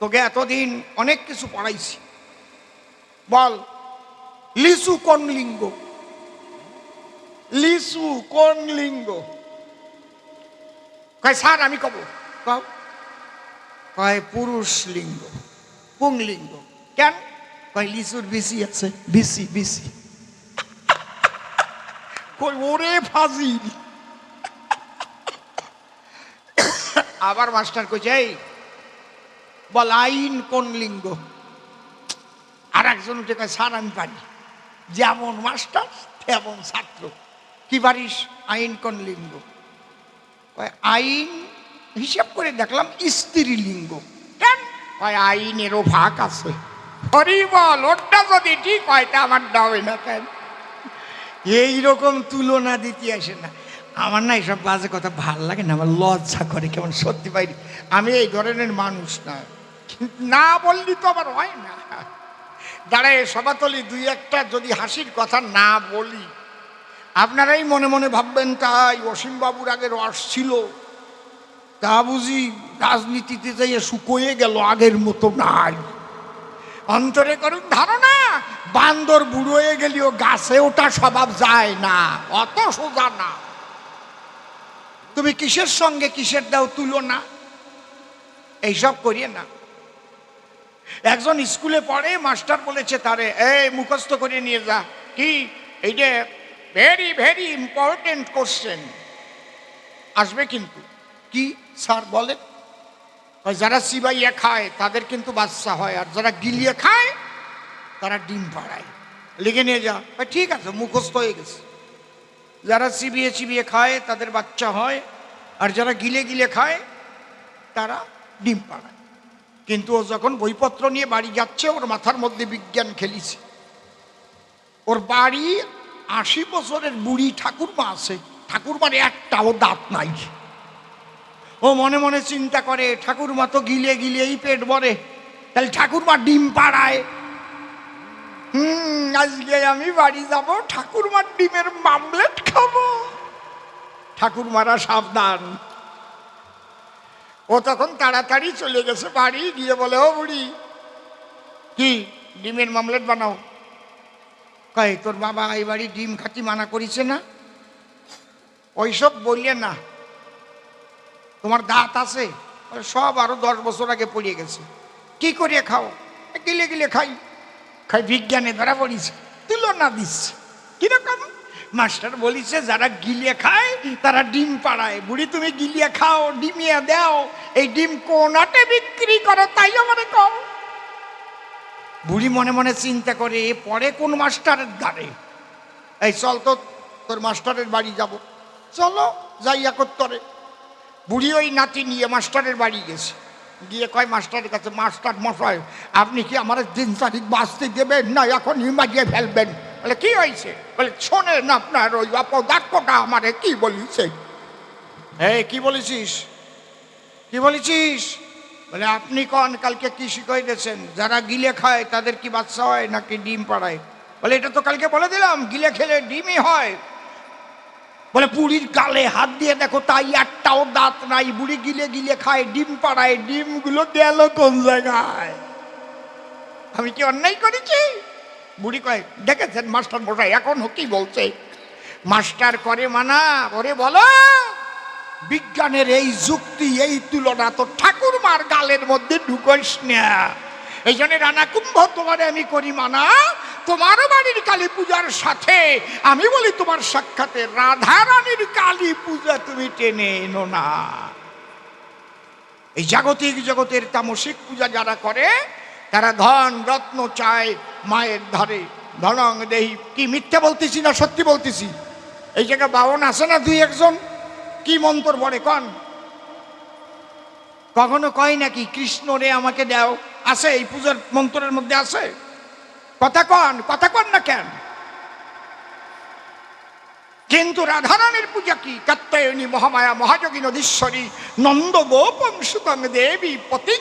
তোকে এতদিন অনেক কিছু পড়াইছি, বল লিচু কোন লিঙ্গ? লিচু কোন লিঙ্গ? কয় স্যার আমি কব। কয় পুরুষ লিঙ্গ, পুংলিঙ্গ। কেন? কয় লিচুর বিসি আছে, বিসি বিসি। কই ওরে ফাজি। আবার মাস্টার কইছে এই বল আইন কোন লিঙ্গ? আর একজন উঠে কয় স্যার আমি পারি। যেমন মাস্টার তেমন ছাত্র। কি পারিস? আইন কোন লিঙ্গ? কয় আইন হিসাব করে দেখলাম স্ত্রী লিঙ্গ। কেন? কয় আইনেরও ভাগ আছে। হরি বল, ওটা যদি ঠিক হয় তা আমার ডাবে না কেন? এইরকম তুলনা দিতে আসে না। আমার না এইসব বাজে কথা ভাল লাগে না, আমার লজ্জা করে কেমন সত্যি পাইনি। আমি এই ধরনের মানুষ না, না বললি তো আবার হয় না। দাঁড়ায় সভাতলি দুই একটা যদি হাসির কথা না বলি আপনারাই মনে মনে ভাববেন তাই অসীমবাবুর আগে রস ছিল, তা বুঝি রাজনীতিতে যাইয়ে শুকোয়ে গেল, আগের মতো নাই। অন্তরে করুন ধারণা বান্দর বুড়ো হয়ে গেলেও গাছে ওটা স্বভাব যায় না, অত সোজা না। তুমি কিসের সঙ্গে কিসের দাও তুলনা, এইসব করিয়ে না। একজন স্কুলে পড়ে, মাস্টার বলেছে তারে এই মুখস্থ করে নিয়ে যা। কি? এইটা ভেরি ভেরি ইম্পর্টেন্ট কোশ্চেন আসবে কিন্তু। কি স্যার বলেন? যারা চিবাইয়া খায় তাদের কিন্তু বাচ্চা হয়, আর যারা গিলিয়ে খায় তারা ডিম পাড়ায়। লিখে নিয়ে যা। ঠিক আছে, মুখস্থ হয়ে গেছে। যারা চিবিয়ে চিবিয়ে খায় তাদের বাচ্চা হয়, আর যারা গিলে গিলে খায় তারা ডিম পাড়ায়। কিন্তু ও যখন বইপত্র নিয়ে বাড়ি যাচ্ছে ওর মাথার মধ্যে বিজ্ঞান খেলিছে। ওর বাড়ি 80 বছরের বুড়ি ঠাকুরমা আছে, ঠাকুরমার একটাও দাঁত নাই। ও মনে মনে চিন্তা করে ঠাকুরমা তো গিলে গিলেই পেট ভরে, তাহলে ঠাকুরমা ডিম পাড়ায়। আজকে আমি বাড়ি যাব, ঠাকুরমার ডিমের মামলেট খাবো। ঠাকুরমারা সাবধান। ও তখন তাড়াতাড়ি চলে গেছে বাড়ি, গিয়ে বলে ও বুড়ি কি ডিমের মামলেট বানাও। কয় তোর বাবা এই বাড়ি ডিম খাতি মানা করিছে না? ওইসব বললে না। তোমার দাঁত আছে? সব আরো 10 বছর আগে পড়িয়ে গেছে। কি করিয়ে খাও? গিলে গিলে খাই। খাই বিজ্ঞানে ধরা পড়িছে, তুলনা দিচ্ছে। কিরকম? মাস্টার বলিছে যারা গিলিয়ে খায় তারা ডিম পাড়ায়। বুড়ি তুমি গিলিয়ে খাও, ডিমিয়ে দাও, এই ডিম কোন আটে বিক্রি করো তাই আমারে কও। বুড়ি মনে মনে চিন্তা করে পরে কোন মাস্টারের দ্বারে। এই চল তো তোর মাস্টারের বাড়ি যাব। চলো যাই একত্তরে। বুড়ি ওই নাতি নিয়ে মাস্টারের বাড়ি গেছে। গিয়ে কয় মাস্টারের কাছে, মাস্টার মশাই আপনি কি আমার 3 তারিখ বাঁচতে দেবেন না এখনই মাগিয়ে ফেলবেন? বলে কি হয়েছে? বলে শোনেন আপনার ওই অপদার্থটা আমারে কি বলিছে। এই কি বলেছিস? কি বলেছিস? বলে আপনি কন কালকে কি শিখাই দিয়েছেন? যারা গিলে খায় তাদের কি বাচ্চা হয় নাকি ডিম পাড়ায়? বলে এটা তো কালকে বলে দিলাম, গিলে খেলে ডিমই হয়। বলে বুড়ির গালে হাত দিয়ে দেখো তাই একটাও দাঁত নাই, বুড়ি গিলে গিলে খায়, ডিম পাড়ায়, ডিমগুলো গেল কোন জায়গায়? আমি কি অন্যায় করেছি? বুড়ি কয় দেখেছেন মাস্টার মশাই এখনো কি বলছে? মাস্টার করে মানা। ওরে বলো বিজ্ঞানের এই যুক্তি এই তুলনা তো ঠাকুরমার গালের মধ্যে ঢুকোস না। এই জন্য রানা কুম্ভ তোমারে আমি করি মানা। তোমার বাড়ির কালী পূজার সাথে আমি বলি তোমার সাক্ষাতে রাধা রানীর কালী পূজা তুমি টেনে এনো না। এই জাগতিক জগতের তামসিক পূজা যারা করে তারা ধন রত্ন চায় মায়ের ধারে। ধনং দেহি। কি মিথ্যা বলতেছি না সত্যি বলতেছি? এই জায়গায় বাবন আছে না 2-1 কি মন্ত্র বলে কন? কখনো কয় নাকি কৃষ্ণ রে আমাকে দাও? আছে এই পূজার মন্ত্রের মধ্যে আছে? কথা কন না কেন? কিন্তু রাধারানীর পূজা কি? কাত্যায়নী মহামায়া মহাযোগী নদীশ্বরী নন্দ গোপং সুতং দেবী পতিং